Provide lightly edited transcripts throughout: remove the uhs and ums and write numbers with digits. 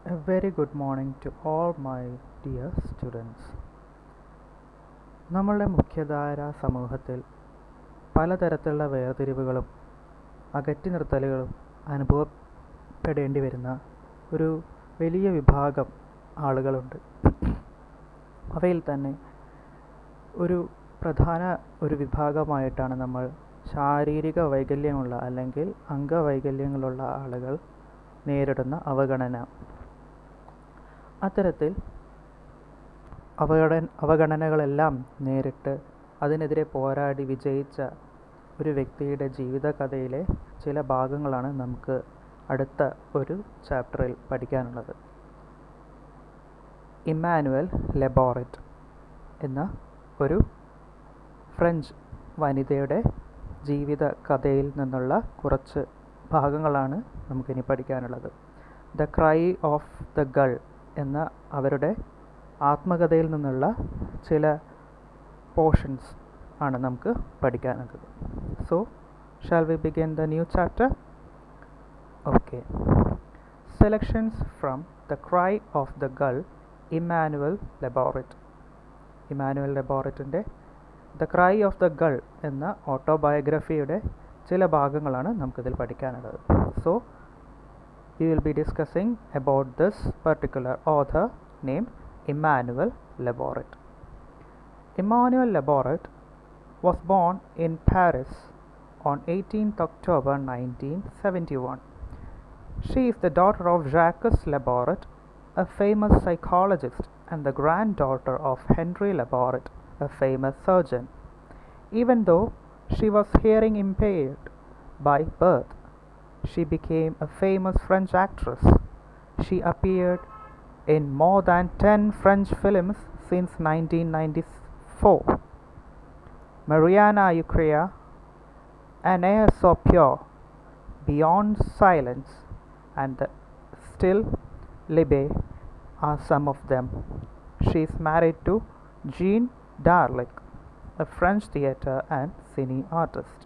A very good morning to all my dear students. നമ്മളുടെ മുഖ്യധാര സമൂഹത്തിൽ പലതരത്തിലുള്ള വേർതിരിവുകളും അകറ്റി നിർത്തലുകളും അനുഭവപ്പെടേണ്ടി വരുന്ന ഒരു വലിയ വിഭാഗം ആളുകളുണ്ട്. അവയിൽ തന്നെ ഒരു പ്രധാന വിഭാഗമായിട്ടാണ് നമ്മൾ ശാരീരിക വൈകല്യമുള്ള അല്ലെങ്കിൽ അംഗവൈകല്യങ്ങളുള്ള ആളുകൾ നേരിടുന്ന അവഗണന. അത്തരത്തിൽ അവഗണനകളെല്ലാം നേരിട്ട് അതിനെതിരെ പോരാടി വിജയിച്ച ഒരു വ്യക്തിയുടെ ജീവിതകഥയിലെ ചില ഭാഗങ്ങളാണ് നമുക്ക് അടുത്ത ഒരു ചാപ്റ്ററിൽ പഠിക്കാനുള്ളത്. ഇമ്മാനുവൽ ലെബോറിറ്റ് എന്ന ഒരു ഫ്രഞ്ച് വനിതയുടെ ജീവിത കഥയിൽ നിന്നുള്ള കുറച്ച് ഭാഗങ്ങളാണ് നമുക്കിനി പഠിക്കാനുള്ളത്. The cry of the gull എന്ന അവരുടെ ആത്മകഥയിൽ നിന്നുള്ള ചില പോർഷൻസ് ആണ് നമുക്ക് പഠിക്കാനുള്ളത്. So shall we begin the new chapter? Okay. Selections from the cry of the gull, Emmanuel Laborit. Emmanuel ലെബോറിറ്റിൻ്റെ the cry of the gull എന്ന ഓട്ടോബയോഗ്രഫിയുടെ ചില ഭാഗങ്ങളാണ് നമുക്കിതിൽ പഠിക്കാനുള്ളത്. So we will be discussing about this particular author named Emmanuelle Laborit. Emmanuelle Laborit was born in Paris on 18th October 1971. She is the daughter of Jacques Laborit, a famous psychologist, and the granddaughter of Henry Laborit, a famous surgeon. Even though she was hearing impaired by birth, she became a famous French actress. She appeared in more than 10 French films since 1994. Mariana Ucrea, An Air So Pure, Beyond Silence, and The Still Libe are some of them. She is married to Jean Darlic, a French theatre and cine artist.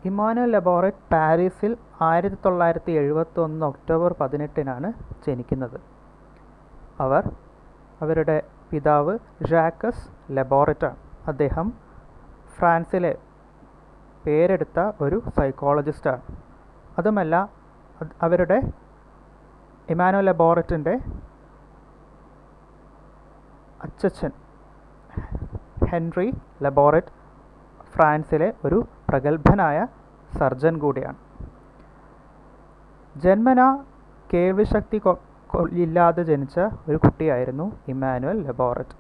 Emmanuel Laborit പാരീസിൽ 1971 October 18 ജനിക്കുന്നത്. അവരുടെ പിതാവ് Jacques ലെബോറിറ്റാണ്. അദ്ദേഹം ഫ്രാൻസിലെ പേരെടുത്ത ഒരു സൈക്കോളജിസ്റ്റാണ്. അതുമല്ല, അവരുടെ Emmanuel ലെബോറിറ്റിൻ്റെ അച്ഛൻ ഹെൻറി ലെബോറിറ്റ് ഫ്രാൻസിലെ ഒരു പ്രഗത്ഭനായ സർജൻ കൂടിയാണ്. ജന്മന കേൾവിശക്തി ഇല്ലാതെ ജനിച്ച ഒരു കുട്ടിയായിരുന്നു ഇമ്മാനുവൽ ലെബോറിറ്റ്.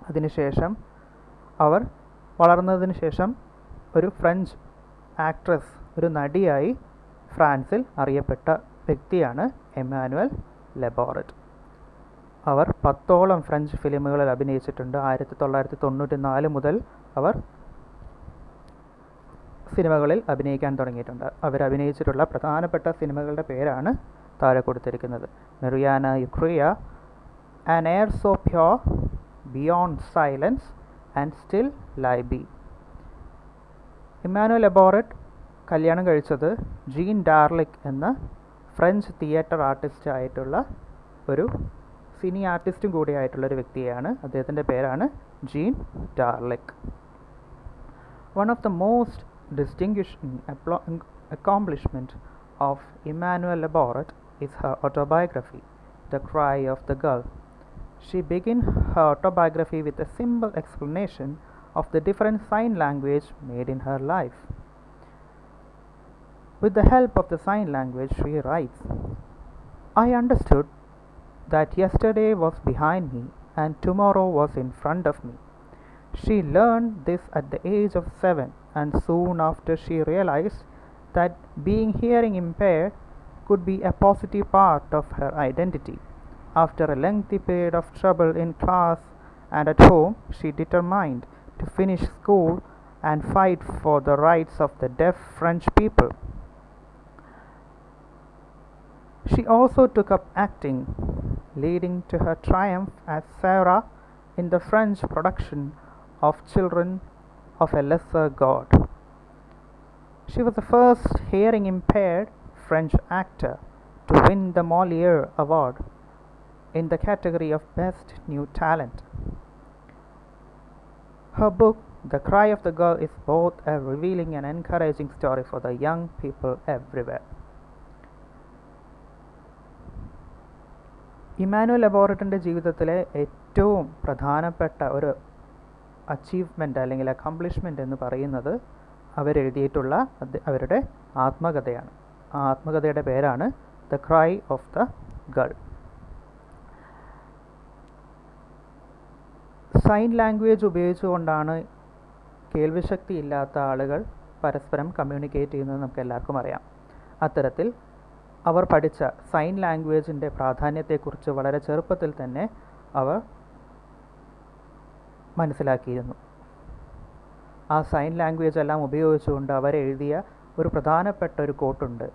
അതിനുശേഷം അവർ വളർന്നതിന് ശേഷം ഒരു ഫ്രഞ്ച് ആക്ട്രസ്, ഒരു നടിയായി ഫ്രാൻസിൽ അറിയപ്പെട്ട വ്യക്തിയാണ് എമ്മാനുവൽ ലെബോറിറ്റ്. അവർ 10ഓളം ഫ്രഞ്ച് ഫിലിമുകളിൽ അഭിനയിച്ചിട്ടുണ്ട്. 1994 മുതൽ അവർ സിനിമകളിൽ അഭിനയിക്കാൻ തുടങ്ങിയിട്ടുണ്ട്. അവരഭിനയിച്ചിട്ടുള്ള പ്രധാനപ്പെട്ട സിനിമകളുടെ പേരാണ് താഴെ കൊടുത്തിരിക്കുന്നത്. Marianna Ucria, an air so pure, beyond silence and still ലൈബി. ഇമ്മാനുവൽ ലെബോറിറ്റ് കല്യാണം കഴിച്ചത് ജീൻ ഡാർലിക് എന്ന ഫ്രഞ്ച് തിയേറ്റർ ആർട്ടിസ്റ്റ് ആയിട്ടുള്ള ഒരു സിനി ആർട്ടിസ്റ്റും കൂടിയായിട്ടുള്ളൊരു വ്യക്തിയാണ്. അദ്ദേഹത്തിൻ്റെ പേരാണ് gene ഡാർലിക്. One of the most distinguishing accomplishment of Emmanuelle Laborit is her autobiography, The Cry of the Gull. She begins her autobiography with a simple explanation of the different sign language made in her life. With the help of the sign language, she writes, I understood that yesterday was behind me and tomorrow was in front of me. She learned this at the age of 7, and soon after she realized that being hearing impaired could be a positive part of her identity. After a lengthy period of trouble in class and at home, she determined to finish school and fight for the rights of the deaf French people. She also took up acting, leading to her triumph as Sarah in the French production of Children of a Lesser God. She was the first hearing impaired French actor to win the Moliere Award in the category of Best New Talent. Her book, The Cry of the Gull, is both a revealing and encouraging story for the young people everywhere. Emmanuel ലബോററ്റിൻ്റെ ജീവിതത്തിലെ ഏറ്റവും പ്രധാനപ്പെട്ട ഒരു achievement അല്ലെങ്കിൽ accomplishment എന്ന് പറയുന്നത് അവരെഴുതിയിട്ടുള്ള അവരുടെ ആത്മകഥയാണ്. ആ ആത്മകഥയുടെ പേരാണ് the cry of the gull. Sign language ഉപയോഗിച്ചുകൊണ്ടാണ് കേൾവിശക്തി ഇല്ലാത്ത ആളുകൾ പരസ്പരം കമ്മ്യൂണിക്കേറ്റ് ചെയ്യുന്നത് നമുക്ക് എല്ലാവർക്കും അറിയാം. അത്തരത്തിൽ അവർ പഠിച്ച സൈൻ ലാംഗ്വേജിൻ്റെ പ്രാധാന്യത്തെക്കുറിച്ച് വളരെ ചെറുപ്പത്തിൽ തന്നെ അവർ മനസ്സിലാക്കിയിരുന്നു. ആ സൈൻ ലാംഗ്വേജ് എല്ലാം ഉപയോഗിച്ചുകൊണ്ട് അവരെഴുതിയ ഒരു പ്രധാനപ്പെട്ട ഒരു കോട്ടുണ്ട്.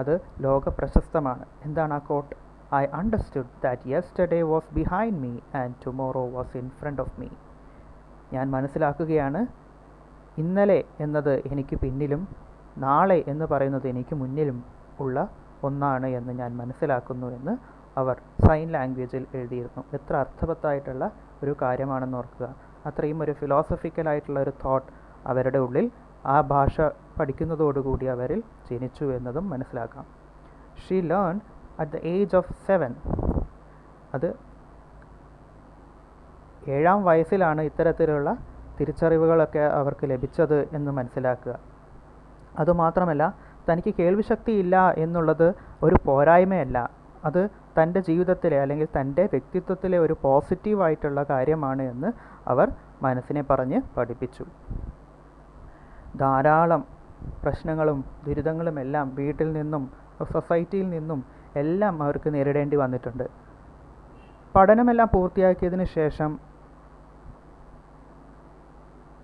അത് ലോക പ്രശസ്തമാണ്. എന്താണ് ആ coat? I understood that yesterday was behind me and tomorrow was in front of me. ഞാൻ മനസ്സിലാക്കുകയാണ്, ഇന്നലെ എന്നത് എനിക്ക് പിന്നിലും നാളെ എന്ന് പറയുന്നത് എനിക്ക് മുന്നിലും ഉള്ള ഒന്നാണ് എന്ന് ഞാൻ മനസ്സിലാക്കുന്നു എന്ന് അവർ സൈൻ ലാംഗ്വേജിൽ എഴുതിയിരുന്നു. എത്ര അർത്ഥവത്തായിട്ടുള്ള ഒരു കാര്യമാണെന്ന് ഓർക്കുക. അത്രയും ഒരു ഫിലോസഫിക്കലായിട്ടുള്ള ഒരു തോട്ട് അവരുടെ ഉള്ളിൽ ആ ഭാഷ പഠിക്കുന്നതോടുകൂടി അവരിൽ ജനിച്ചു എന്നതും മനസ്സിലാക്കാം. She learn at the age of 7. അത് 7-ാം വയസ്സിലാണ് ഇത്തരത്തിലുള്ള തിരിച്ചറിവുകളൊക്കെ അവർക്ക് ലഭിച്ചത് എന്ന് മനസ്സിലാക്കുക. അതുമാത്രമല്ല, തനിക്ക് കേൾവിശക്തി ഇല്ല എന്നുള്ളത് ഒരു പോരായ്മയല്ല, അത് തൻ്റെ ജീവിതത്തിലെ അല്ലെങ്കിൽ തൻ്റെ വ്യക്തിത്വത്തിലെ ഒരു പോസിറ്റീവായിട്ടുള്ള കാര്യമാണ് എന്ന് അവർ മനസ്സിനെ പറഞ്ഞ് പഠിപ്പിച്ചു. ധാരാളം പ്രശ്നങ്ങളും ദുരിതങ്ങളും എല്ലാം വീട്ടിൽ നിന്നും സൊസൈറ്റിയിൽ നിന്നും എല്ലാം അവർക്ക് നേരിടേണ്ടി വന്നിട്ടുണ്ട്. പഠനമെല്ലാം പൂർത്തിയാക്കിയതിന് ശേഷം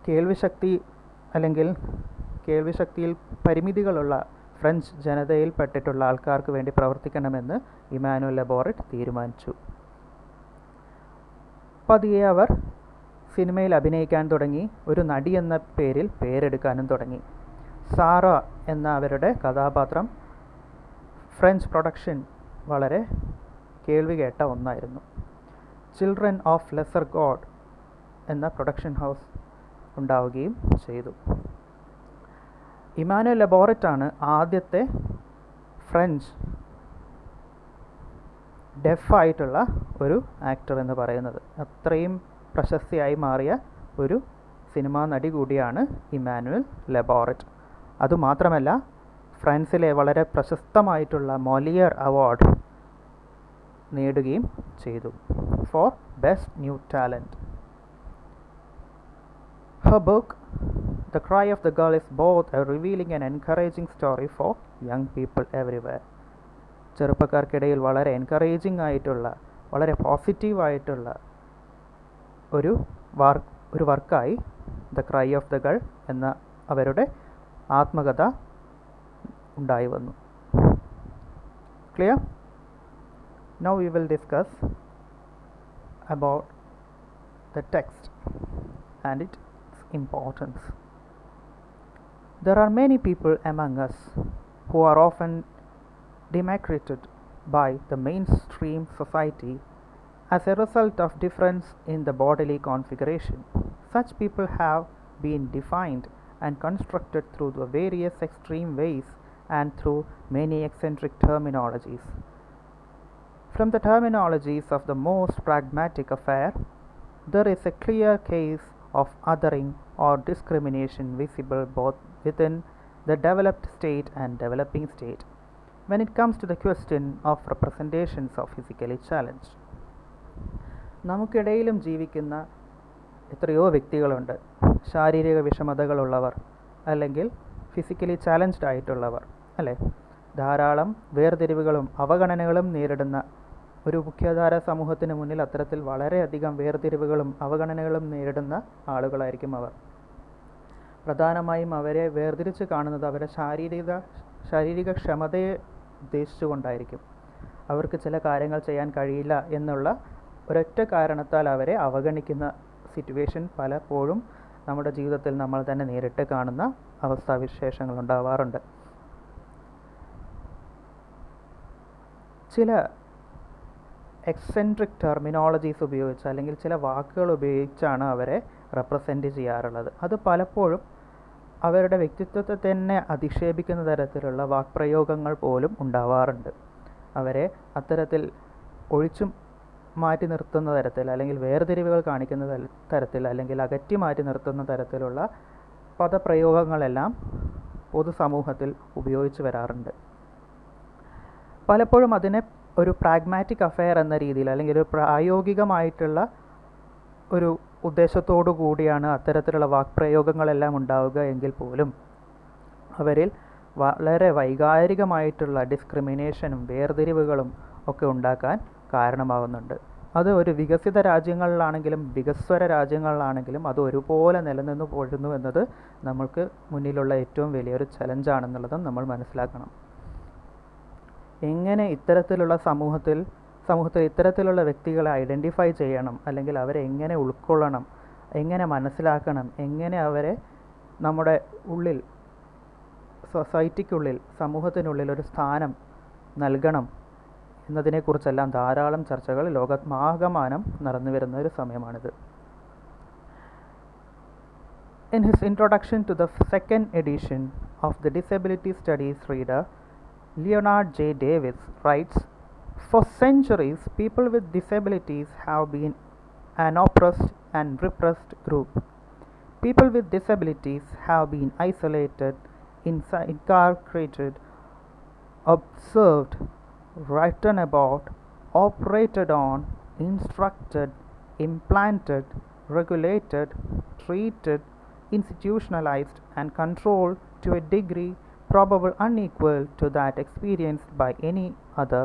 കേൾവിശക്തി അല്ലെങ്കിൽ കേൾവിശക്തിയിൽ പരിമിതികളുള്ള ഫ്രഞ്ച് ജനതയിൽപ്പെട്ടിട്ടുള്ള ആൾക്കാർക്ക് വേണ്ടി പ്രവർത്തിക്കണമെന്ന് ഇമ്മാനുവൽ ലബോറിറ്റ് തീരുമാനിച്ചു. പതിയെ അവർ സിനിമയിൽ അഭിനയിക്കാൻ തുടങ്ങി. ഒരു നടി എന്ന പേരിൽ പേരെടുക്കാനും തുടങ്ങി. സാറ എന്ന അവരുടെ കഥാപാത്രം ഫ്രഞ്ച് പ്രൊഡക്ഷൻ വളരെ കേൾവി കേട്ട ഒന്നായിരുന്നു. ചിൽഡ്രൻ ഓഫ് ലെസർ ഗോഡ് എന്ന പ്രൊഡക്ഷൻ ഹൗസ് ഉണ്ടാവുകയും ചെയ്തു. ഇമ്മാനുവൽ ലബോറിറ്റാണ് ആദ്യത്തെ ഫ്രഞ്ച് ഡെഫായിട്ടുള്ള ഒരു ആക്ടർ എന്ന് പറയുന്നത്. അത്രയും പ്രശസ്തിയായി മാറിയ ഒരു സിനിമാ നടി കൂടിയാണ് ഇമ്മാനുവൽ ലബോറിറ്റ്. അതുമാത്രമല്ല, ഫ്രാൻസിലെ വളരെ പ്രശസ്തമായിട്ടുള്ള മോലിയർ അവാർഡ് നേടുകയും ചെയ്തു four best new talent. Her book, The Cry of the Gull, is both a revealing and encouraging story for young people everywhere. ചെറുപ്പക്കാർക്കിടയിൽ വളരെ എൻകറേജിംഗ് ആയിട്ടുള്ള, വളരെ പോസിറ്റീവായിട്ടുള്ള ഒരു വർക്കായി the cry of the gull എന്ന അവരുടെ ആത്മകഥ ഉണ്ടായി വന്നു. Clear? Now we will discuss about the text and its importance. There are many people among us who are often denigrated by the mainstream society as a result of difference in the bodily configuration. Such people have been defined and constructed through the various extreme ways and through many eccentric terminologies. From the terminologies of the most pragmatic affair, there is a clear case of othering or discrimination visible both within the developed state and developing state when it comes to the question of representations of physically challenged. നമുക്കിടയിലും ജീവിക്കുന്ന എത്രയോ വ്യക്തികളുണ്ട്, ശാരീരിക വിഷമതകളുള്ളവർ അല്ലെങ്കിൽ physically challenged ആയിട്ടുള്ളവർ, അല്ലേ? ധാരാളം വേർതിരിവുകളും അവഗണനകളും നേരിടുന്ന ഒരു മുഖ്യധാര സമൂഹത്തിന് മുന്നിൽ അത്തരത്തിൽ വളരെയധികം വേർതിരിവുകളും അവഗണനകളും നേരിടുന്ന ആളുകളായിരിക്കും അവർ. പ്രധാനമായും അവരെ വേർതിരിച്ച് കാണുന്നത് അവരുടെ ശാരീരിക ക്ഷമതയെ ഉദ്ദേശിച്ചുകൊണ്ടായിരിക്കും. അവർക്ക് ചില കാര്യങ്ങൾ ചെയ്യാൻ കഴിയില്ല എന്നുള്ള ഒരൊറ്റ കാരണത്താൽ അവരെ അവഗണിക്കുന്ന സിറ്റുവേഷൻ പലപ്പോഴും നമ്മുടെ ജീവിതത്തിൽ നമ്മൾ തന്നെ നേരിട്ട് കാണുന്ന അവസ്ഥാവിശേഷങ്ങൾ ഉണ്ടാവാറുണ്ട്. ചില എക്സെൻട്രിക് ടെർമിനോളജീസ് ഉപയോഗിച്ച് അല്ലെങ്കിൽ ചില വാക്കുകൾ ഉപയോഗിച്ചാണ് അവരെ റെപ്രസെൻ്റ് ചെയ്യാറുള്ളത്. അത് പലപ്പോഴും അവരുടെ വ്യക്തിത്വത്തെ തന്നെ അധിക്ഷേപിക്കുന്ന തരത്തിലുള്ള വാക്പ്രയോഗങ്ങൾ പോലും ഉണ്ടാവാറുണ്ട്. അവരെ അത്തരത്തിൽ ഒഴിച്ചു മാറ്റി നിർത്തുന്ന തരത്തിൽ, അല്ലെങ്കിൽ വേർതിരിവുകൾ കാണിക്കുന്ന തരത്തിൽ, അല്ലെങ്കിൽ അകറ്റി മാറ്റി നിർത്തുന്ന തരത്തിലുള്ള പദപ്രയോഗങ്ങളെല്ലാം പൊതുസമൂഹത്തിൽ ഉപയോഗിച്ച് വരാറുണ്ട്. പലപ്പോഴും അതിനെ ഒരു പ്രാഗ്മാറ്റിക് അഫെയർ എന്ന രീതിയിൽ, അല്ലെങ്കിൽ ഒരു പ്രായോഗികമായിട്ടുള്ള ഒരു ഉദ്ദേശത്തോടു കൂടിയാണ് അത്തരത്തിലുള്ള വാക്പ്രയോഗങ്ങളെല്ലാം ഉണ്ടാവുക എങ്കിൽ പോലും അവരിൽ വളരെ വൈകാരികമായിട്ടുള്ള ഡിസ്ക്രിമിനേഷനും വേർതിരിവുകളും ഒക്കെ ഉണ്ടാക്കാൻ കാരണമാകുന്നുണ്ട്. അത് ഒരു വികസിത രാജ്യങ്ങളിലാണെങ്കിലും വികസ്വര രാജ്യങ്ങളിലാണെങ്കിലും അത് ഒരുപോലെ നിലനിന്ന് പോരുന്നു എന്നത് നമ്മൾക്ക് മുന്നിലുള്ള ഏറ്റവും വലിയൊരു ചലഞ്ചാണെന്നുള്ളതും നമ്മൾ മനസ്സിലാക്കണം. എങ്ങനെ ഇത്തരത്തിലുള്ള സമൂഹത്തിൽ ഇത്തരത്തിലുള്ള വ്യക്തികളെ ഐഡൻറ്റിഫൈ ചെയ്യണം, അല്ലെങ്കിൽ അവരെ എങ്ങനെ ഉൾക്കൊള്ളണം, എങ്ങനെ മനസ്സിലാക്കണം, എങ്ങനെ അവരെ നമ്മുടെ ഉള്ളിൽ, സൊസൈറ്റിക്കുള്ളിൽ, സമൂഹത്തിനുള്ളിൽ ഒരു സ്ഥാനം നൽകണം എന്നതിനെക്കുറിച്ചെല്ലാം ധാരാളം ചർച്ചകൾ ലോകമാകമാനം നടന്നു വരുന്ന ഒരു സമയമാണിത്. In his introduction to the second edition of the Disability Studies Reader, Leonard J. Davis writes, "For centuries, people with disabilities have been an oppressed and repressed group. People with disabilities have been isolated, incarcerated, observed, written about, operated on, instructed, implanted, regulated, treated, institutionalized, and controlled to a degree probably unequal to that experienced by any other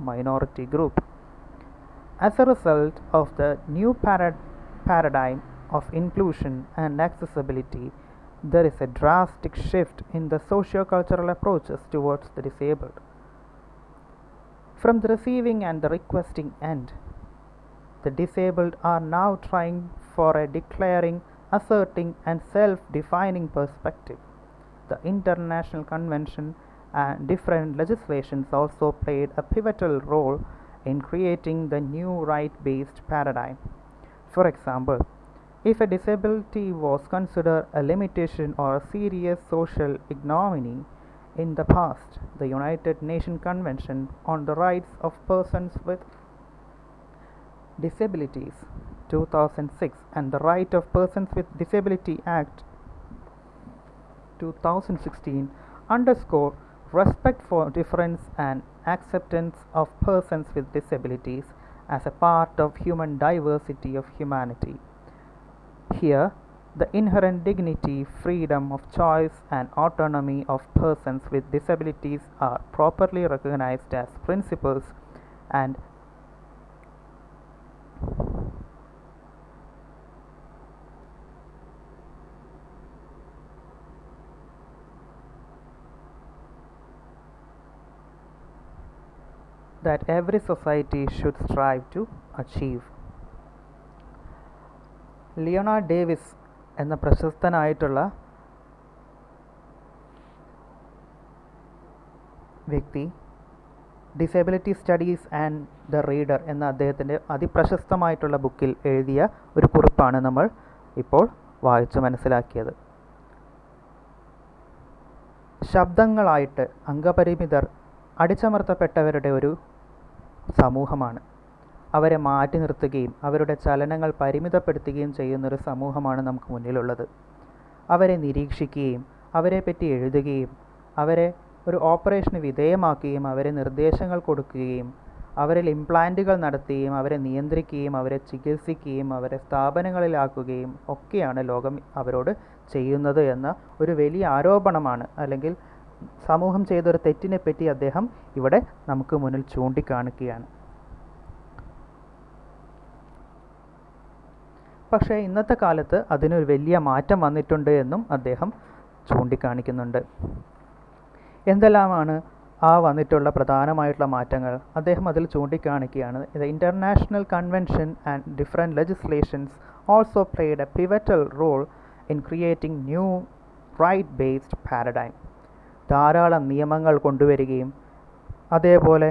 minority group. As a result of the new paradigm of inclusion and accessibility, there is a drastic shift in the socio-cultural approaches towards the disabled. From the receiving and the requesting end, the disabled are now trying for a declaring, asserting, and self-defining perspective. The International Convention and different legislations also played a pivotal role in creating the new right-based paradigm. For example, if a disability was considered a limitation or a serious social ignominy in the past, the United Nations Convention on the Rights of Persons with Disabilities 2006 and the Right of Persons with Disability Act 2016 underscore respect for difference and acceptance of persons with disabilities as a part of human diversity of humanity. Here, the inherent dignity, freedom of choice, and autonomy of persons with disabilities are properly recognized as principles and that every society should strive to achieve. Leonard Davis എന്ന പ്രശസ്തനായിട്ടുള്ള വ്യക്തി disability studies and the reader എന്ന അദ്ദേഹത്തിൻ്റെ അതിപ്രശസ്തമായിട്ടുള്ള ബുക്കിൽ എഴുതിയ ഒരു കുറിപ്പാണ് നമ്മൾ ഇപ്പോൾ വായിച്ച് മനസ്സിലാക്കിയത്. ശബ്ദങ്ങളായിട്ട് അംഗപരിമിതർ അടിച്ചമർത്തപ്പെട്ടവരുടെ ഒരു സമൂഹമാണ്. അവരെ മാറ്റി നിർത്തുകയും അവരുടെ ചലനങ്ങൾ പരിമിതപ്പെടുത്തുകയും ചെയ്യുന്നൊരു സമൂഹമാണ് നമുക്ക് മുന്നിലുള്ളത്. അവരെ നിരീക്ഷിക്കുകയും അവരെപ്പറ്റി എഴുതുകയും അവരെ ഒരു ഓപ്പറേഷന് വിധേയമാക്കുകയും അവരെ നിർദ്ദേശങ്ങൾ കൊടുക്കുകയും അവരിൽ ഇംപ്ലാന്റുകൾ നടത്തുകയും അവരെ നിയന്ത്രിക്കുകയും അവരെ ചികിത്സിക്കുകയും അവരെ സ്ഥാപനങ്ങളിലാക്കുകയും ഒക്കെയാണ് ലോകം അവരോട് ചെയ്യുന്നത് എന്ന ഒരു വലിയ ആരോപണമാണ്, അല്ലെങ്കിൽ സമൂഹം ചെയ്തൊരു തെറ്റിനെപ്പറ്റി അദ്ദേഹം ഇവിടെ നമുക്ക് മുന്നിൽ ചൂണ്ടിക്കാണിക്കുകയാണ്. പക്ഷേ ഇന്നത്തെ കാലത്ത് അതിനൊരു വലിയ മാറ്റം വന്നിട്ടുണ്ട് എന്നും അദ്ദേഹം ചൂണ്ടിക്കാണിക്കുന്നുണ്ട്. എന്തെല്ലാമാണ് ആ വന്നിട്ടുള്ള പ്രധാനമായിട്ടുള്ള മാറ്റങ്ങൾ? അദ്ദേഹം അതിൽ ചൂണ്ടിക്കാണിക്കുകയാണ്, the international convention and different legislations also played a pivotal role in creating new right based paradigm. ധാരാളം നിയമങ്ങൾ കൊണ്ടുവരികയും അതേപോലെ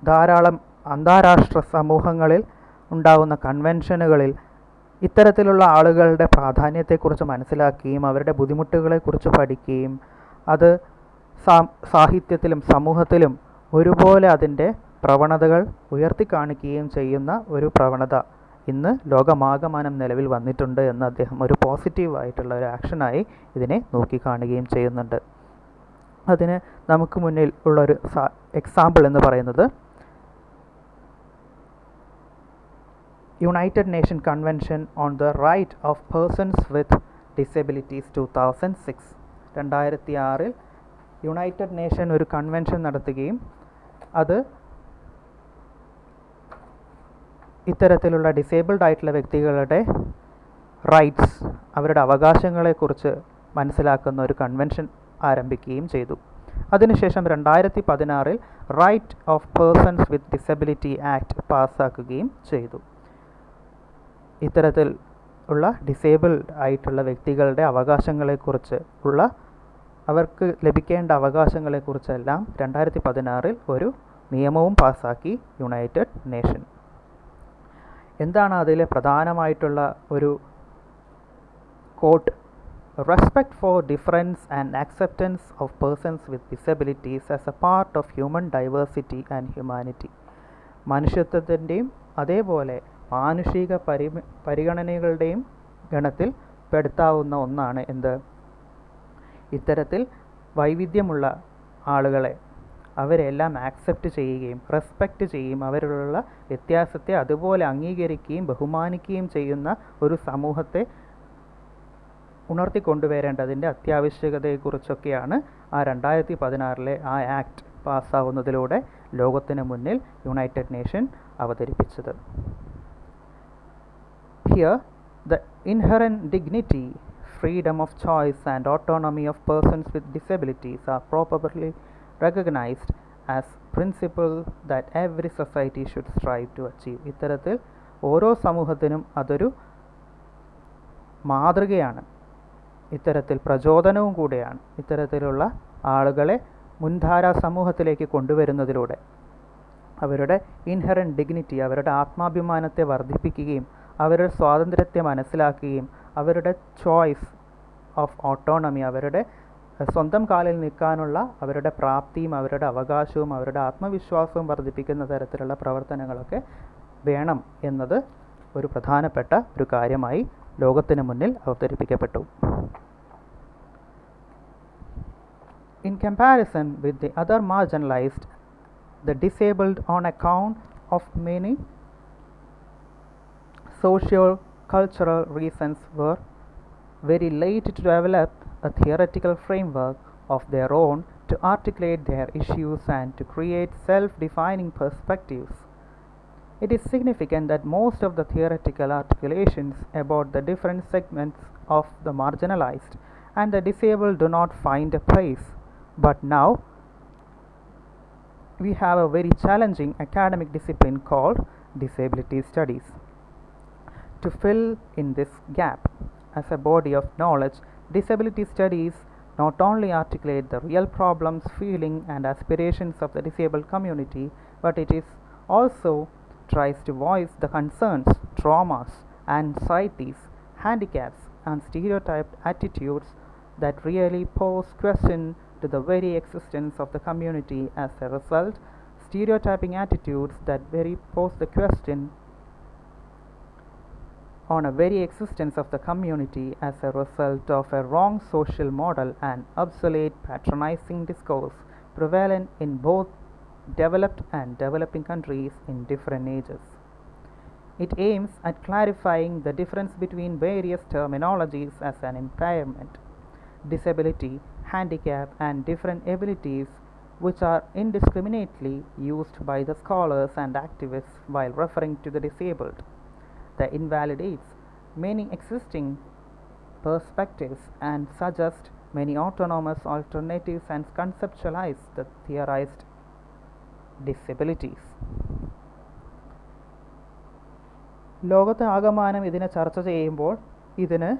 ധാരാളം അന്താരാഷ്ട്ര സമൂഹങ്ങളിൽ ഉണ്ടാകുന്ന കൺവെൻഷനുകളിൽ ഇത്തരത്തിലുള്ള ആളുകളുടെ പ്രാധാന്യത്തെക്കുറിച്ച് മനസ്സിലാക്കുകയും അവരുടെ ബുദ്ധിമുട്ടുകളെക്കുറിച്ച് പഠിക്കുകയും അത് സാഹിത്യത്തിലും സമൂഹത്തിലും ഒരുപോലെ അതിൻ്റെ പ്രവണതകൾ ഉയർത്തിക്കാണിക്കുകയും ചെയ്യുന്ന ഒരു പ്രവണത ഇന്ന് ലോകമാകമാനം നിലവിൽ വന്നിട്ടുണ്ട് എന്ന് അദ്ദേഹം ഒരു പോസിറ്റീവായിട്ടുള്ള ഒരു ആക്ഷനായി ഇതിനെ നോക്കിക്കാണുകയും ചെയ്യുന്നുണ്ട്. അതിന് നമുക്ക് മുന്നിൽ ഉള്ളൊരു എക്സാമ്പിൾ എന്ന് പറയുന്നത് united nation convention on the right of persons with disabilities 2006. 2006 united nation ഒരു കൺവെൻഷൻ നടത്തുകയും അത് ഇത്തരത്തിലുള്ള ഡിസേബിൾഡ് ആയിട്ടുള്ള വ്യക്തികളുടെ റൈറ്റ്സ്, അവരുടെ അവകാശങ്ങളെക്കുറിച്ച് മനസ്സിലാക്കുന്ന ഒരു കൺവെൻഷൻ ആരംഭിക്കുകയും ചെയ്തു. അതിനുശേഷം 2016 right of persons with disability act പാസ്സാക്കുകയും ചെയ്തു. ഇത്തരത്തിൽ ഉള്ള ഡിസേബിൾഡ് ആയിട്ടുള്ള വ്യക്തികളുടെ അവകാശങ്ങളെക്കുറിച്ച് അവർക്ക് ലഭിക്കേണ്ട അവകാശങ്ങളെക്കുറിച്ചെല്ലാം 2016 ഒരു നിയമവും പാസ്സാക്കി യുണൈറ്റഡ് നേഷൻ. എന്താണ് അതിലെ പ്രധാനമായിട്ടുള്ള ഒരു quote? Respect for difference and acceptance of persons with disabilities as a part of human diversity and humanity. മനുഷ്യത്വത്തിൻ്റെയും അതേപോലെ മാനുഷിക പരിഗണനകളുടെയും ഗണത്തിൽ പെടുത്താവുന്ന ഒന്നാണ് എന്ത്? ഇത്തരത്തിൽ വൈവിധ്യമുള്ള ആളുകളെ അവരെല്ലാം ആക്സെപ്റ്റ് ചെയ്യുകയും റെസ്പെക്റ്റ് ചെയ്യുകയും അവരിലുള്ള വ്യത്യാസത്തെ അതുപോലെ അംഗീകരിക്കുകയും ബഹുമാനിക്കുകയും ചെയ്യുന്ന ഒരു സമൂഹത്തെ ഉണർത്തിക്കൊണ്ടുവരേണ്ടതിൻ്റെ അത്യാവശ്യകതയെക്കുറിച്ചൊക്കെയാണ് ആ 2016 ആ ആക്ട് പാസ്സാവുന്നതിലൂടെ ലോകത്തിന് മുന്നിൽ യുണൈറ്റഡ് നേഷൻ അവതരിപ്പിച്ചത്. Here, the inherent dignity, freedom of choice and autonomy of persons with disabilities are properly recognized as principles that every society should strive to achieve. ഇത്തരത്തിൽ ഓരോ സമൂഹത്തിനും അതൊരു മാതൃകയാണ്, ഇത്തരത്തിൽ പ്രചോദനവും കൂടെയാണ്. ഇത്തരത്തിലുള്ള ആളുകളെ മുൻധാരാ സമൂഹത്തിലേക്ക് കൊണ്ടുവരുന്നതിലൂടെ അവരുടെ ഇൻഹെറൻറ്റ് ഡിഗ്നിറ്റി, അവരുടെ ആത്മാഭിമാനത്തെ വർദ്ധിപ്പിക്കുകയും അവരുടെ സ്വാതന്ത്ര്യത്തെ മനസ്സിലാക്കുകയും അവരുടെ ചോയ്സ് ഓഫ് ഓട്ടോണമി, അവരുടെ സ്വന്തം കാലിൽ നിൽക്കാനുള്ള അവരുടെ പ്രാപ്തിയും അവരുടെ അവകാശവും അവരുടെ ആത്മവിശ്വാസവും വർദ്ധിപ്പിക്കുന്ന തരത്തിലുള്ള പ്രവർത്തനങ്ങളൊക്കെ വേണം എന്നത് ഒരു പ്രധാനപ്പെട്ട ഒരു കാര്യമായി ലോകത്തിന് മുന്നിൽ അവതരിപ്പിക്കപ്പെട്ടു. In comparison with the other marginalized, the disabled on account of many socio-cultural reasons were very late to develop a theoretical framework of their own to articulate their issues and to create self-defining perspectives. It is significant that most of the theoretical articulations about the different segments of the marginalized and the disabled do not find a place. But now we have a very challenging academic discipline called disability studies. To fill in this gap as a body of knowledge, disability studies not only articulate the real problems, feelings and aspirations of the disabled community, but it is also tries to voice the concerns, traumas, anxieties, handicaps and stereotyped attitudes that really pose question to the very existence of the community. As a result, stereotyping attitudes that very pose the question on a very existence of the community as a result of a wrong social model and obsolete patronizing discourse prevalent in both developed and developing countries in different ages. It aims at clarifying the difference between various terminologies as an impairment, disability, handicap and different abilities which are indiscriminately used by the scholars and activists while referring to the disabled. That invalidates many existing perspectives and suggests many autonomous alternatives and conceptualize the theorized disabilities. ലോകത്ത് ആകമാനം ഇതിനെ ചർച്ച ചെയ്യുമ്പോൾ ഇതിന്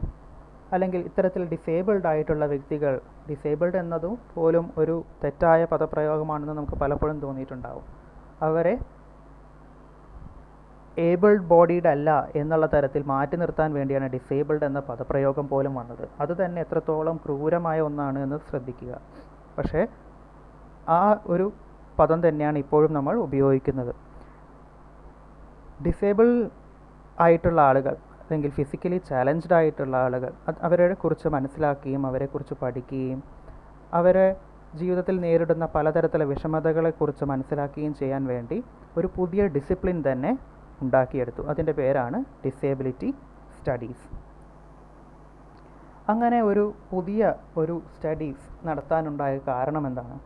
അല്ലെങ്കിൽ ഇത്തരത്തിൽ disabled ആയിട്ടുള്ള വ്യക്തികൾ, ഡിസേബിൾഡ് എന്നതും പോലും ഒരു തെറ്റായ പദപ്രയോഗമാണെന്ന് നമുക്ക് പലപ്പോഴും തോന്നിയിട്ടുണ്ടാവും. അവരെ ഏബിൾഡ് ബോഡീഡ് അല്ല എന്നുള്ള തരത്തിൽ മാറ്റി നിർത്താൻ വേണ്ടിയാണ് ഡിസേബിൾഡ് എന്ന പദപ്രയോഗം പോലും വന്നത്. അത് തന്നെ എത്രത്തോളം ക്രൂരമായ ഒന്നാണ് എന്ന് ശ്രദ്ധിക്കുക. പക്ഷേ ആ ഒരു പദം തന്നെയാണ് ഇപ്പോഴും നമ്മൾ ഉപയോഗിക്കുന്നത്. ഡിസേബിൾ ആയിട്ടുള്ള ആളുകൾ അല്ലെങ്കിൽ ഫിസിക്കലി ചാലഞ്ച്ഡ് ആയിട്ടുള്ള ആളുകൾ അവരെ കുറിച്ച് മനസ്സിലാക്കുകയും അവരെക്കുറിച്ച് പഠിക്കുകയും അവരെ ജീവിതത്തിൽ നേരിടുന്ന പലതരത്തിലുള്ള വിഷമതകളെക്കുറിച്ച് മനസ്സിലാക്കുകയും ചെയ്യാൻ വേണ്ടി ഒരു പുതിയ ഡിസിപ്ലിൻ തന്നെ ഉണ്ടാക്കിയെടുത്തു. അതിൻ്റെ പേരാണ് ഡിസേബിലിറ്റി സ്റ്റഡീസ്. അങ്ങനെ ഒരു പുതിയ സ്റ്റഡീസ് നടത്താനുണ്ടായ കാരണം എന്താണ്?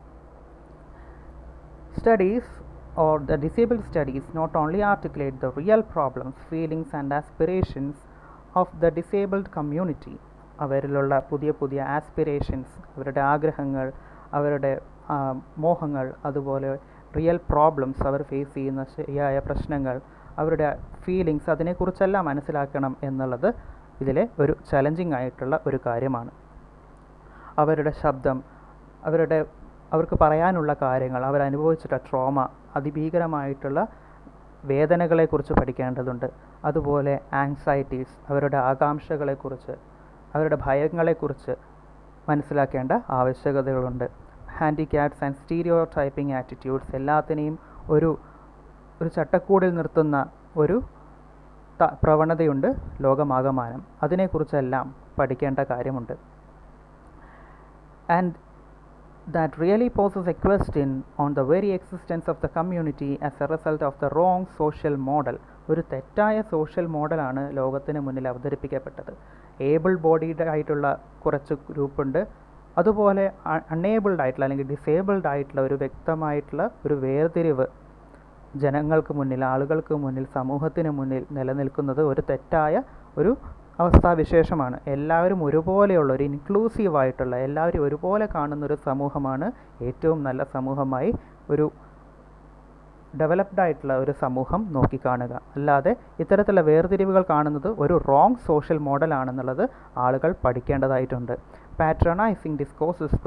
Studies or the disabled studies not only articulate the real problems, feelings and aspirations of the disabled community, അവരിലുള്ള പുതിയ ആസ്പിറേഷൻസ്, അവരുടെ ആഗ്രഹങ്ങൾ, അവരുടെ മോഹങ്ങൾ, അതുപോലെ റിയൽ പ്രോബ്ലംസ്, അവർ ഫേസ് ചെയ്യുന്ന ശരിയായ പ്രശ്നങ്ങൾ, അവരുടെ ഫീലിങ്സ്, അതിനെക്കുറിച്ചെല്ലാം മനസ്സിലാക്കണം എന്നുള്ളത് ഇതിലെ ഒരു ചലഞ്ചിങ് ആയിട്ടുള്ള ഒരു കാര്യമാണ്. അവരുടെ ശബ്ദം, അവർക്ക് പറയാനുള്ള കാര്യങ്ങൾ, അവരനുഭവിച്ചിട്ടുള്ള ട്രോമ, അതിഭീകരമായിട്ടുള്ള വേദനകളെക്കുറിച്ച് പഠിക്കേണ്ടതുണ്ട്. അതുപോലെ ആങ്സൈറ്റീസ്, അവരുടെ ആകാംക്ഷകളെക്കുറിച്ച്, അവരുടെ ഭയങ്ങളെക്കുറിച്ച് മനസ്സിലാക്കേണ്ട ആവശ്യകതകളുണ്ട്. Handicaps and stereotyping attitudes, എല്ലാത്തിനെയും ഒരു ചട്ടക്കൂടിൽ നിർത്തുന്ന ഒരു പ്രവണതയുണ്ട് ലോകമാകമാനം. അതിനെക്കുറിച്ചെല്ലാം പഠിക്കേണ്ട കാര്യമുണ്ട്. And that really poses a question on the very existence of the community as a result of the wrong social model. ഒരു തെറ്റായ സോഷ്യൽ മോഡലാണ് ലോകത്തിന് മുന്നിൽ അവതരിപ്പിക്കപ്പെട്ടത്. ഏബിൾ ബോഡീഡ് ആയിട്ടുള്ള കുറച്ച് ഗ്രൂപ്പുണ്ട്, അതുപോലെ അൺഏബിൾഡ് ആയിട്ടുള്ള അല്ലെങ്കിൽ ഡിസേബിൾഡ് ആയിട്ടുള്ള ഒരു വ്യക്തമായിട്ടുള്ള ഒരു വേർതിരിവ് ജനങ്ങൾക്ക് മുന്നിൽ, ആളുകൾക്ക് മുന്നിൽ, സമൂഹത്തിന് മുന്നിൽ നിലനിൽക്കുന്നത് ഒരു തെറ്റായ ഒരു അവസ്ഥാവിശേഷമാണ്. എല്ലാവരും ഒരുപോലെയുള്ള ഒരു ഇൻക്ലൂസീവായിട്ടുള്ള, എല്ലാവരും ഒരുപോലെ കാണുന്നൊരു സമൂഹമാണ് ഏറ്റവും നല്ല സമൂഹമായി ഒരു ഡെവലപ്ഡ് ആയിട്ടുള്ള ഒരു സമൂഹം നോക്കിക്കാണുക. അല്ലാതെ ഇത്തരത്തിലുള്ള വേർതിരിവുകൾ കാണുന്നത് ഒരു റോങ് സോഷ്യൽ മോഡലാണെന്നുള്ളത് ആളുകൾ പഠിക്കേണ്ടതായിട്ടുണ്ട്. പാട്രണൈസിങ് discourses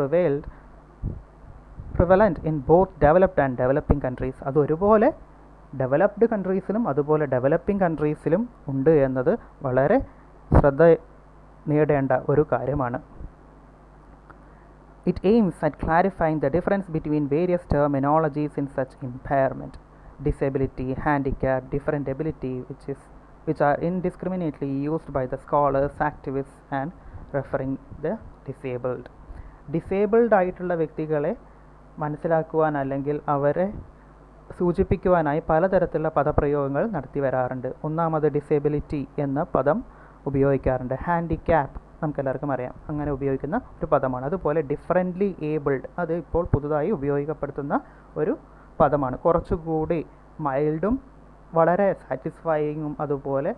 prevalent in both developed and developing countries. അത് ഒരുപോലെ ഡെവലപ്ഡ് കൺട്രീസിലും അതുപോലെ ഡെവലപ്പിംഗ് കൺട്രീസിലും ഉണ്ട് എന്നത് വളരെ ശ്രദ്ധ നേടേണ്ട ഒരു കാര്യമാണ്. It aims at clarifying the difference between various terminologies in such impairment, disability, handicap, different ability, which are indiscriminately used by the scholars, activists and referring the disabled. Disabled ആയിട്ടുള്ള വ്യക്തികളെ മനസ്സിലാക്കുവാൻ അല്ലെങ്കിൽ അവരെ സൂചിപ്പിക്കുവാനായി പലതരത്തിലുള്ള പദപ്രയോഗങ്ങൾ നടത്തി വരാറുണ്ട്. ഒന്നാമത് ഡിസേബിലിറ്റി എന്ന പദം ഉപയോഗിക്കാറുണ്ട്. ഹാൻഡിക്യാപ്പ് നമുക്കെല്ലാവർക്കും അറിയാം, അങ്ങനെ ഉപയോഗിക്കുന്ന ഒരു പദമാണ്. അതുപോലെ ഡിഫറൻ്റ്ലി ഏബിൾഡ്, അത് ഇപ്പോൾ പുതുതായി ഉപയോഗിക്കപ്പെടുത്തുന്ന ഒരു പദമാണ്. കുറച്ചുകൂടി മൈൽഡും വളരെ സാറ്റിസ്ഫൈയിങ്ങും അതുപോലെ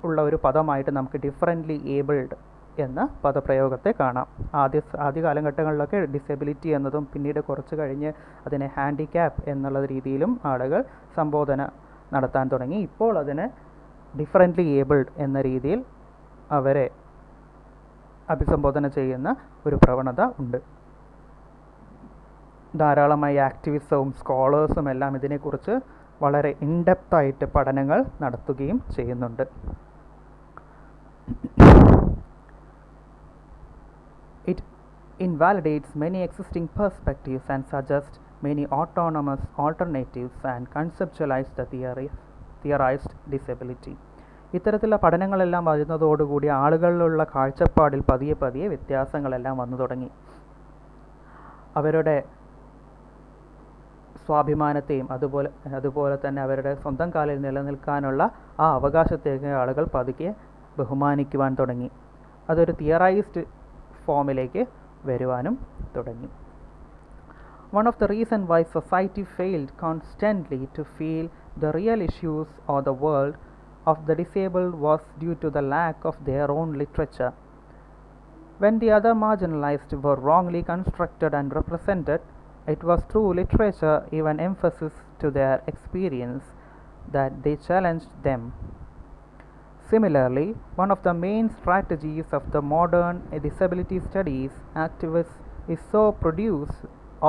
ഉള്ള ഒരു പദമായിട്ട് നമുക്ക് ഡിഫറൻ്റ്ലി ഏബിൾഡ് എന്ന പദപ്രയോഗത്തെ കാണാം. ആദ്യ കാലഘട്ടങ്ങളിലൊക്കെ ഡിസബിലിറ്റി എന്നതും പിന്നീട് കുറച്ച് കഴിഞ്ഞ് അതിനെ ഹാൻഡിക്യാപ്പ് എന്നുള്ള രീതിയിലും ആളുകൾ സംബോധന നടത്താൻ തുടങ്ങി. ഇപ്പോൾ അതിനെ ഡിഫറൻ്റ്ലി ഏബിൾഡ് എന്ന രീതിയിൽ അവരെ അഭിസംബോധന ചെയ്യുന്ന ഒരു പ്രവണത ഉണ്ട്. ധാരാളമായി ആക്ടിവിസവും സ്കോളേഴ്സും എല്ലാം ഇതിനെക്കുറിച്ച് വളരെ ഇൻഡെപ്തായിട്ട് പഠനങ്ങൾ നടത്തുകയും ചെയ്യുന്നുണ്ട്. It invalidates many existing perspectives and suggests many autonomous alternatives and conceptualizes the theorized disability. ഇത്തരത്തിലുള്ള പഠനങ്ങളെല്ലാം വരുന്നതോടുകൂടി ആളുകളിലുള്ള കാഴ്ചപ്പാടിൽ പതിയെ വ്യത്യാസങ്ങളെല്ലാം വന്നു തുടങ്ങി. അവരുടെ സ്വാഭിമാനത്തെയും അതുപോലെ തന്നെ അവരുടെ സ്വന്തം കാലിൽ നിലനിൽക്കാനുള്ള ആ അവകാശത്തേക്ക് ആളുകൾ പതുക്കെ ബഹുമാനിക്കുവാൻ തുടങ്ങി. അതൊരു തിയറൈസ്ഡ് ഫോമിലേക്ക് വരുവാനും തുടങ്ങി. One of the reasons why society failed constantly to feel the real issues of the world of the disabled was due to the lack of their own literature. When the other marginalized were wrongly constructed and represented, it was through literature, even emphasis to their experience, that they challenged them. Similarly, one of the main strategies of the modern disability studies activists is to produce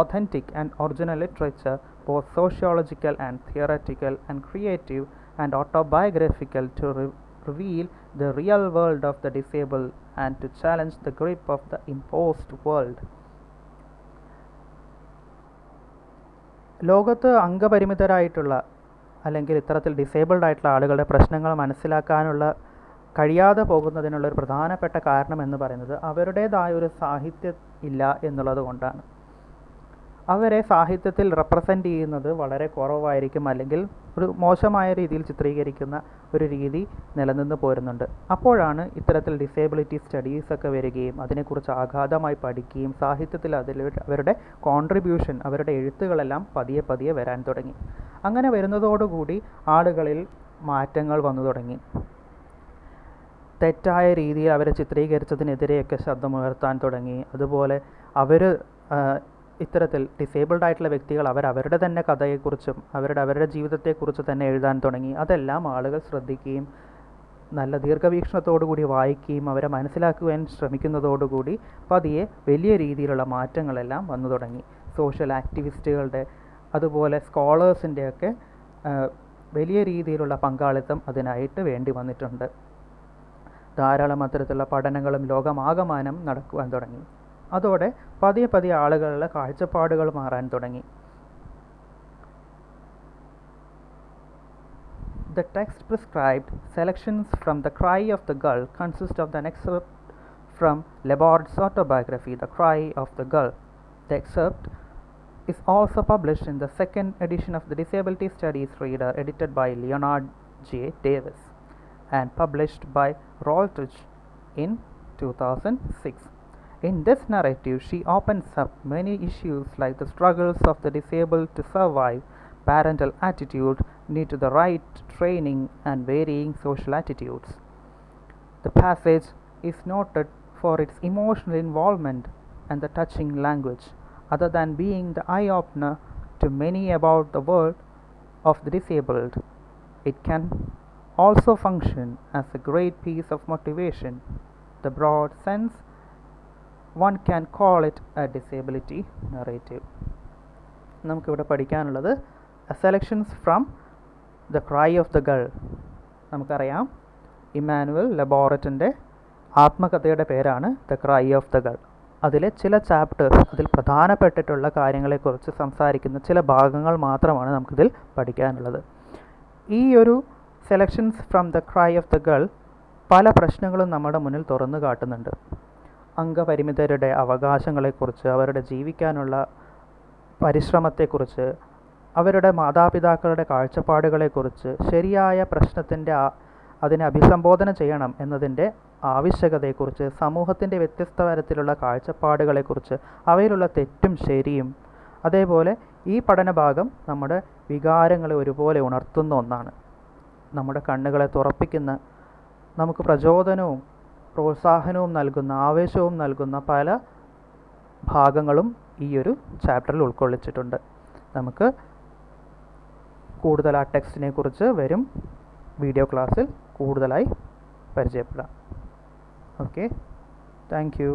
authentic and original literature, both sociological and theoretical and creative and autobiographical, to reveal the real world of the disabled and to challenge the grip of the imposed world. ലോകത്ത് അംഗപരിമിതരായിട്ടുള്ള അല്ലെങ്കിൽ ഇത്തരത്തിൽ disabled ആയിട്ടുള്ള ആളുകളുടെ പ്രശ്നങ്ങൾ മനസ്സിലാക്കാനുള്ള കഴിയാതെ പോകുന്നതിനുള്ള ഒരു പ്രധാനപ്പെട്ട കാരണം എന്ന് പറയുന്നത് അവരുടേതായ ഒരു സാഹിത്യം ഇല്ല എന്നുള്ളത് കൊണ്ടാണ്. അവരെ സാഹിത്യത്തിൽ റെപ്രസെൻ്റ് ചെയ്യുന്നത് വളരെ കുറവായിരിക്കും, അല്ലെങ്കിൽ ഒരു മോശമായ രീതിയിൽ ചിത്രീകരിക്കുന്ന ഒരു രീതി നിലനിന്ന് പോരുന്നുണ്ട്. അപ്പോഴാണ് ഇത്തരത്തിൽ ഡിസേബിലിറ്റി സ്റ്റഡീസൊക്കെ വരികയും അതിനെക്കുറിച്ച് ആഘാതമായി പഠിക്കുകയും സാഹിത്യത്തിൽ അവരുടെ കോൺട്രിബ്യൂഷൻ, അവരുടെ എഴുത്തുകളെല്ലാം പതിയെ പതിയെ വരാൻ തുടങ്ങി. അങ്ങനെ വരുന്നതോടുകൂടി ആളുകളിൽ മാറ്റങ്ങൾ വന്നു തുടങ്ങി. തെറ്റായ രീതിയിൽ അവരെ ചിത്രീകരിച്ചതിനെതിരെയൊക്കെ ശബ്ദമുയർത്താൻ തുടങ്ങി. അതുപോലെ ഇത്തരത്തിൽ ഡിസേബിൾഡ് ആയിട്ടുള്ള വ്യക്തികൾ അവരുടെ തന്നെ കഥയെക്കുറിച്ചും അവരുടെ ജീവിതത്തെക്കുറിച്ച് തന്നെ എഴുതാൻ തുടങ്ങി. അതെല്ലാം ആളുകൾ ശ്രദ്ധിക്കുകയും നല്ല ദീർഘവീക്ഷണത്തോടുകൂടി വായിക്കുകയും അവരെ മനസ്സിലാക്കുവാൻ ശ്രമിക്കുന്നതോടുകൂടി പതിയെ വലിയ രീതിയിലുള്ള മാറ്റങ്ങളെല്ലാം വന്നു തുടങ്ങി. സോഷ്യൽ ആക്ടിവിസ്റ്റുകളുടെ അതുപോലെ സ്കോളേഴ്സിൻ്റെയൊക്കെ വലിയ രീതിയിലുള്ള പങ്കാളിത്തം അതിനായിട്ട് വേണ്ടി വന്നിട്ടുണ്ട്. ധാരാളം അത്തരത്തിലുള്ള പഠനങ്ങളും ലോകമാകമാനം നടക്കുവാൻ തുടങ്ങി. അതോടെ പതിയെ പതിയെ ആളുകളുടെ കാഴ്ചപ്പാടുകൾ മാറാൻ തുടങ്ങി. The text prescribed selections from The Cry of the Gull consist of an excerpt from Laborit's autobiography, The Cry of the Gull. The excerpt is also published in the second edition of the Disability Studies Reader, edited by Leonard J. Davis and published by Routledge in 2006. In this narrative, she opens up many issues like the struggles of the disabled to survive, parental attitude, need to the right training, and varying social attitudes. The passage is noted for its emotional involvement and the touching language. Other than being the eye-opener to many about the world of the disabled, it can also function as a great piece of motivation. The broad sense, one can call it a disability narrative. നമുക്കിവിടെ പഠിക്കാനുള്ളത് selections from the cry of the gull. നമുക്കറിയാം Emmanuel ലബോററ്റിൻ്റെ ആത്മകഥയുടെ പേരാണ് the cry of the gull. അതിലെ ചില chapters, അതിൽ പ്രധാനപ്പെട്ടിട്ടുള്ള കാര്യങ്ങളെക്കുറിച്ച് സംസാരിക്കുന്ന ചില ഭാഗങ്ങൾ മാത്രമാണ് നമുക്കിതിൽ പഠിക്കാനുള്ളത്. ഈ ഒരു selections from the cry of the gull പല പ്രശ്നങ്ങളും നമ്മുടെ മുന്നിൽ തുറന്നു കാട്ടുന്നുണ്ട്. അംഗപരിമിതരുടെ അവകാശങ്ങളെക്കുറിച്ച്, അവരുടെ ജീവിക്കാനുള്ള പരിശ്രമത്തെക്കുറിച്ച്, അവരുടെ മാതാപിതാക്കളുടെ കാഴ്ചപ്പാടുകളെക്കുറിച്ച്, ശരിയായ പ്രശ്നത്തിൻ്റെ അതിനെ അഭിസംബോധന ചെയ്യണം എന്നതിൻ്റെ ആവശ്യകതയെക്കുറിച്ച്, സമൂഹത്തിൻ്റെ വ്യത്യസ്ത തരത്തിലുള്ള കാഴ്ചപ്പാടുകളെക്കുറിച്ച്, അവയിലുള്ള തെറ്റും ശരിയും. അതേപോലെ ഈ പഠനഭാഗം നമ്മുടെ വികാരങ്ങളെ ഒരുപോലെ ഉണർത്തുന്ന ഒന്നാണ്. നമ്മുടെ കണ്ണുകളെ തുറപ്പിക്കുന്ന, നമുക്ക് പ്രചോദനവും പ്രോത്സാഹനവും നൽകുന്ന, ആവേശവും നൽകുന്ന പല ഭാഗങ്ങളും ഈ ഒരു ചാപ്റ്ററിൽ ഉൾക്കൊള്ളിച്ചിട്ടുണ്ട്. നമുക്ക് കൂടുതൽ ആ ടെക്സ്റ്റിനെ കുറിച്ച് വരും വീഡിയോ ക്ലാസ്സിൽ കൂടുതലായി പരിചയപ്പെടാം. Okay, thank you.